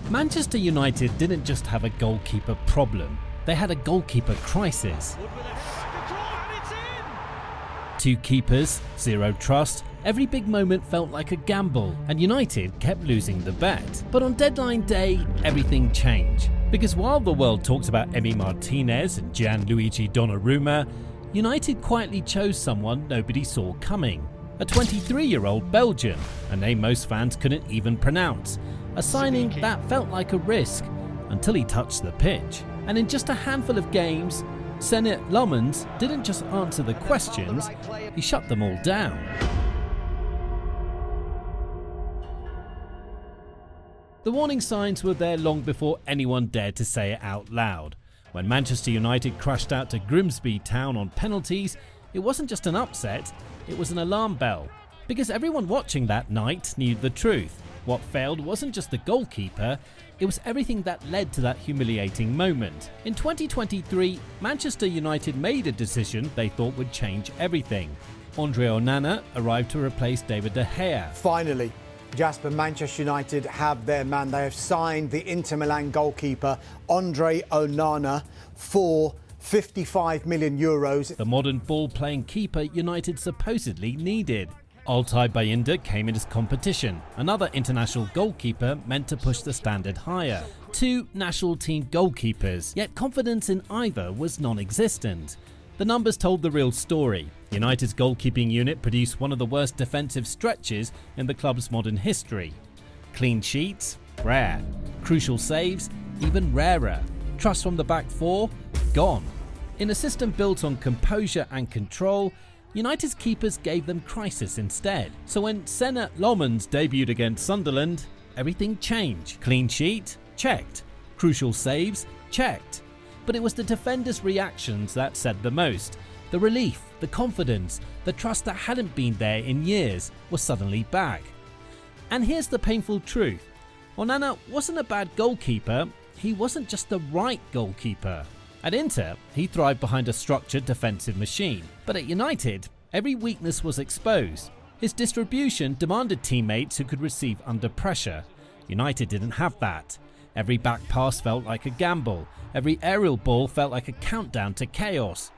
Manchester United didn't just have a goalkeeper problem, they had a goalkeeper crisis. Two keepers, zero trust, every big moment felt like a gamble, and United kept losing the bet. But on deadline day, everything changed. Because while the world talks about Emi Martinez and Gianluigi Donnarumma, United quietly chose someone nobody saw coming. A 23-year-old Belgian, a name most fans couldn't even pronounce. A signing that felt like a risk, until he touched the pitch. And in just a handful of games, Senne Lammens didn't just answer the questions, he shut them all down. The warning signs were there long before anyone dared to say it out loud. When Manchester United crashed out to Grimsby Town on penalties, it wasn't just an upset, it was an alarm bell. Because everyone watching that night knew the truth. What failed wasn't just the goalkeeper, it was everything that led to that humiliating moment. In 2023, Manchester United made a decision they thought would change everything. Andre Onana arrived to replace David De Gea. Finally, Jasper, Manchester United have their man. They have signed the Inter Milan goalkeeper Andre Onana for €55 million. The modern ball-playing keeper United supposedly needed. Altay Bayindir came in as competition, another international goalkeeper meant to push the standard higher. Two national team goalkeepers, yet confidence in either was non-existent. The numbers told the real story. United's goalkeeping unit produced one of the worst defensive stretches in the club's modern history. Clean sheets? Rare. Crucial saves? Even rarer. Trust from the back four? Gone. In a system built on composure and control, United's keepers gave them crisis instead. So when Senne Lammens debuted against Sunderland, everything changed. Clean sheet? Checked. Crucial saves? Checked. But it was the defenders' reactions that said the most. The relief, the confidence, the trust that hadn't been there in years was suddenly back. And here's the painful truth. Onana wasn't a bad goalkeeper, he wasn't just the right goalkeeper. At Inter, he thrived behind a structured defensive machine. But at United, every weakness was exposed. His distribution demanded teammates who could receive under pressure. United didn't have that. Every back pass felt like a gamble. Every aerial ball felt like a countdown to chaos.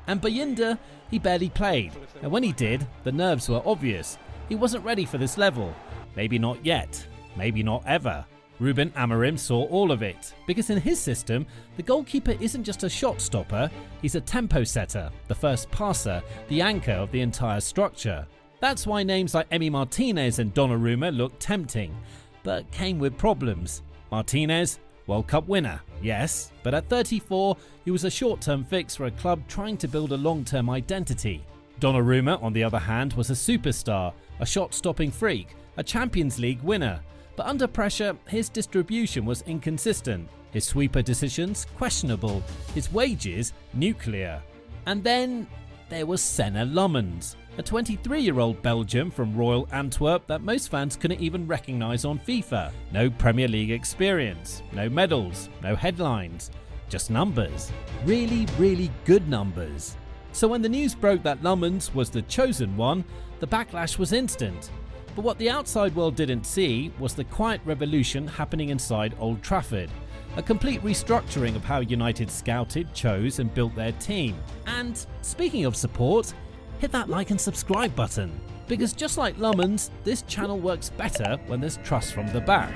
And Bayindir, he barely played. And when he did, the nerves were obvious. He wasn't ready for this level. Maybe not yet. Maybe not ever. Ruben Amorim saw all of it, because in his system, the goalkeeper isn't just a shot stopper, he's a tempo setter, the first passer, the anchor of the entire structure. That's why names like Emi Martinez and Donnarumma looked tempting, but came with problems. Martinez, World Cup winner, yes, but at 34, he was a short-term fix for a club trying to build a long-term identity. Donnarumma, on the other hand, was a superstar, a shot-stopping freak, a Champions League winner. But under pressure, his distribution was inconsistent, his sweeper decisions questionable, his wages nuclear. And then there was Senne Lammens, a 23-year-old Belgian from Royal Antwerp that most fans couldn't even recognise on FIFA. No Premier League experience, no medals, no headlines, just numbers. Really, really good numbers. So when the news broke that Lammens was the chosen one, the backlash was instant. But what the outside world didn't see was the quiet revolution happening inside Old Trafford. A complete restructuring of how United scouted, chose and built their team. And speaking of support, hit that like and subscribe button. Because just like Lammens, this channel works better when there's trust from the back.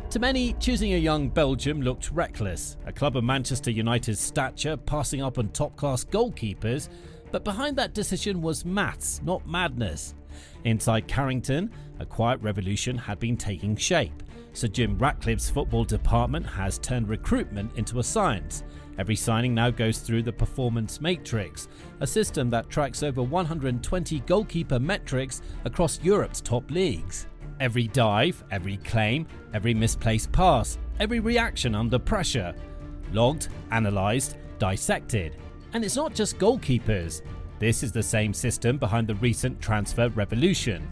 To many, choosing a young Belgium looked reckless. A club of Manchester United's stature passing up on top-class goalkeepers. But behind that decision was maths, not madness. Inside Carrington, a quiet revolution had been taking shape. Sir Jim Ratcliffe's football department has turned recruitment into a science. Every signing now goes through the performance matrix, a system that tracks over 120 goalkeeper metrics across Europe's top leagues. Every dive, every claim, every misplaced pass, every reaction under pressure. Logged, analysed, dissected. And it's not just goalkeepers. This is the same system behind the recent transfer revolution.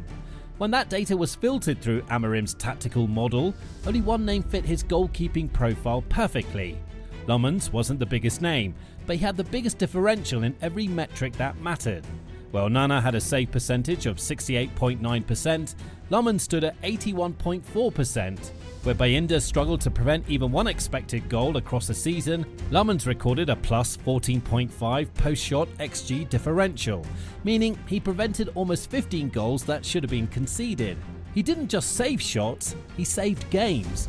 When that data was filtered through Amorim's tactical model, only one name fit his goalkeeping profile perfectly. Lammens wasn't the biggest name, but he had the biggest differential in every metric that mattered. Well, Onana had a save percentage of 68.9% Lammens stood at 81.4%. Where Bayindir struggled to prevent even one expected goal across a season, Lammens recorded a plus 14.5 post-shot XG differential, meaning he prevented almost 15 goals that should have been conceded. He didn't just save shots, he saved games.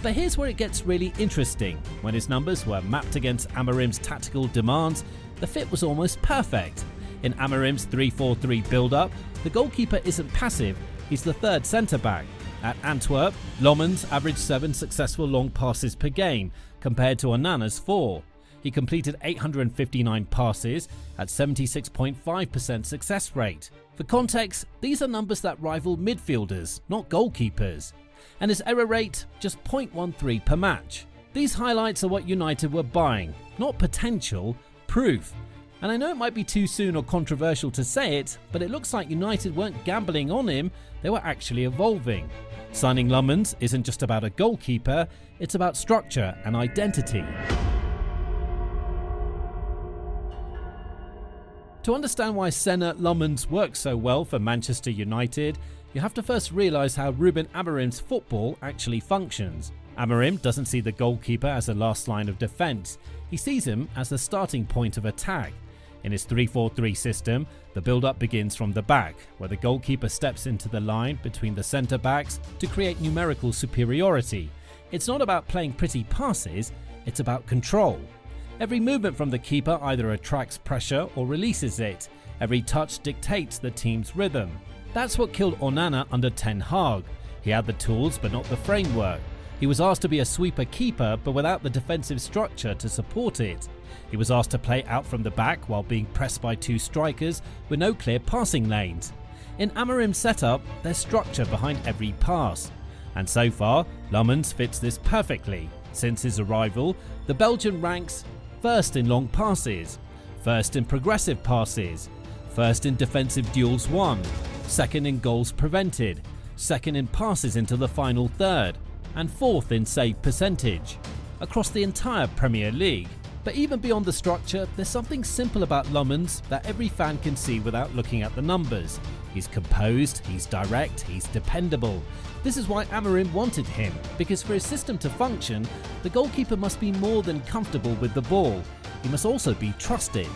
But here's where it gets really interesting. When his numbers were mapped against Amorim's tactical demands, the fit was almost perfect. In Amorim's 3-4-3 build-up, the goalkeeper isn't passive, he's the third centre-back. At Antwerp, Lammens averaged 7 successful long passes per game, compared to Onana's 4. He completed 859 passes at 76.5% success rate. For context, these are numbers that rival midfielders, not goalkeepers. And his error rate, just 0.13 per match. These highlights are what United were buying, not potential, proof. And I know it might be too soon or controversial to say it, but it looks like United weren't gambling on him, they were actually evolving. Signing Lammens isn't just about a goalkeeper, it's about structure and identity. To understand why Senne Lammens works so well for Manchester United, you have to first realise how Ruben Amorim's football actually functions. Amorim doesn't see the goalkeeper as a last line of defence, he sees him as the starting point of attack. In his 3-4-3 system, the build-up begins from the back, where the goalkeeper steps into the line between the centre-backs to create numerical superiority. It's not about playing pretty passes, it's about control. Every movement from the keeper either attracts pressure or releases it. Every touch dictates the team's rhythm. That's what killed Onana under Ten Hag. He had the tools but not the framework. He was asked to be a sweeper keeper but without the defensive structure to support it. He was asked to play out from the back while being pressed by 2 strikers with no clear passing lanes. In Amorim's setup, there's structure behind every pass. And so far, Lammens fits this perfectly. Since his arrival, the Belgian ranks first in long passes, first in progressive passes, first in defensive duels won, second in goals prevented, second in passes into the final third, and fourth in save percentage, across the entire Premier League. But even beyond the structure, there's something simple about Lammens that every fan can see without looking at the numbers. He's composed, he's direct, he's dependable. This is why Amorim wanted him, because for his system to function, the goalkeeper must be more than comfortable with the ball. He must also be trusted.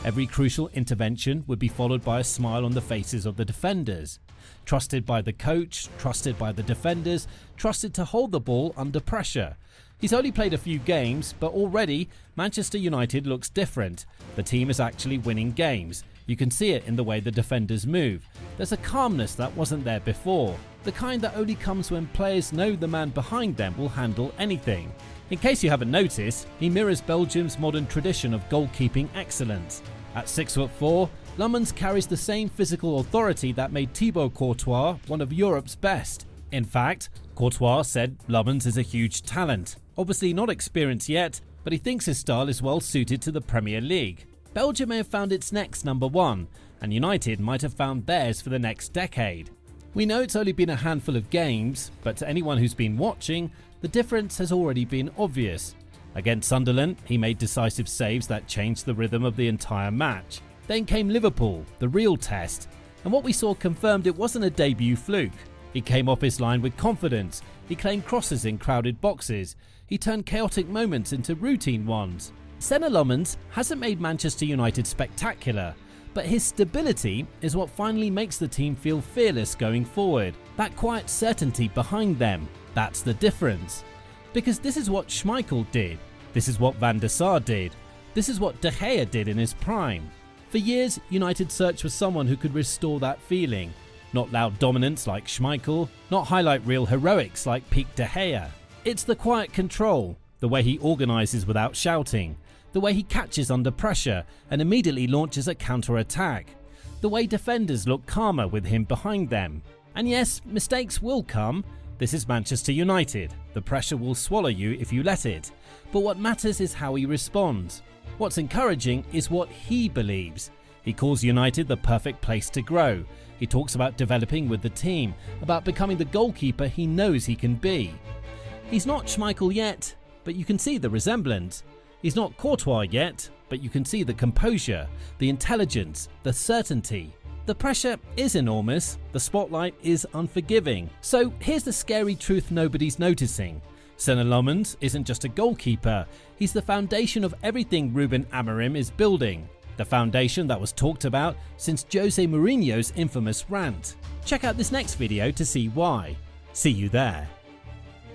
Every crucial intervention would be followed by a smile on the faces of the defenders. Trusted by the coach, trusted by the defenders, trusted to hold the ball under pressure. He's only played a few games, but already Manchester United looks different. The team is actually winning games. You can see it in the way the defenders move. There's a calmness that wasn't there before, the kind that only comes when players know the man behind them will handle anything. In case you haven't noticed, he mirrors Belgium's modern tradition of goalkeeping excellence. At 6'4", Lammens carries the same physical authority that made Thibaut Courtois one of Europe's best. In fact, Courtois said Lammens is a huge talent. Obviously not experienced yet, but he thinks his style is well suited to the Premier League. Belgium may have found its next number 1, and United might have found theirs for the next decade. We know it's only been a handful of games, but to anyone who's been watching, the difference has already been obvious. Against Sunderland, he made decisive saves that changed the rhythm of the entire match. Then came Liverpool, the real test, and what we saw confirmed it wasn't a debut fluke. He came off his line with confidence, he claimed crosses in crowded boxes, he turned chaotic moments into routine ones. Senne Lammens hasn't made Manchester United spectacular, but his stability is what finally makes the team feel fearless going forward. That quiet certainty behind them, that's the difference. Because this is what Schmeichel did, this is what Van der Sar did, this is what De Gea did in his prime. For years, United searched for someone who could restore that feeling. Not loud dominance like Schmeichel, not highlight reel heroics like peak De Gea. It's the quiet control, the way he organises without shouting, the way he catches under pressure and immediately launches a counter-attack, the way defenders look calmer with him behind them. And yes, mistakes will come. This is Manchester United. The pressure will swallow you if you let it. But what matters is how he responds. What's encouraging is what he believes. He calls United the perfect place to grow. He talks about developing with the team, about becoming the goalkeeper he knows he can be. He's not Schmeichel yet, but you can see the resemblance. He's not Courtois yet, but you can see the composure, the intelligence, the certainty. The pressure is enormous, the spotlight is unforgiving. So here's the scary truth nobody's noticing. Senne Lammens isn't just a goalkeeper, he's the foundation of everything Ruben Amorim is building. The foundation that was talked about since Jose Mourinho's infamous rant. Check out this next video to see why. See you there.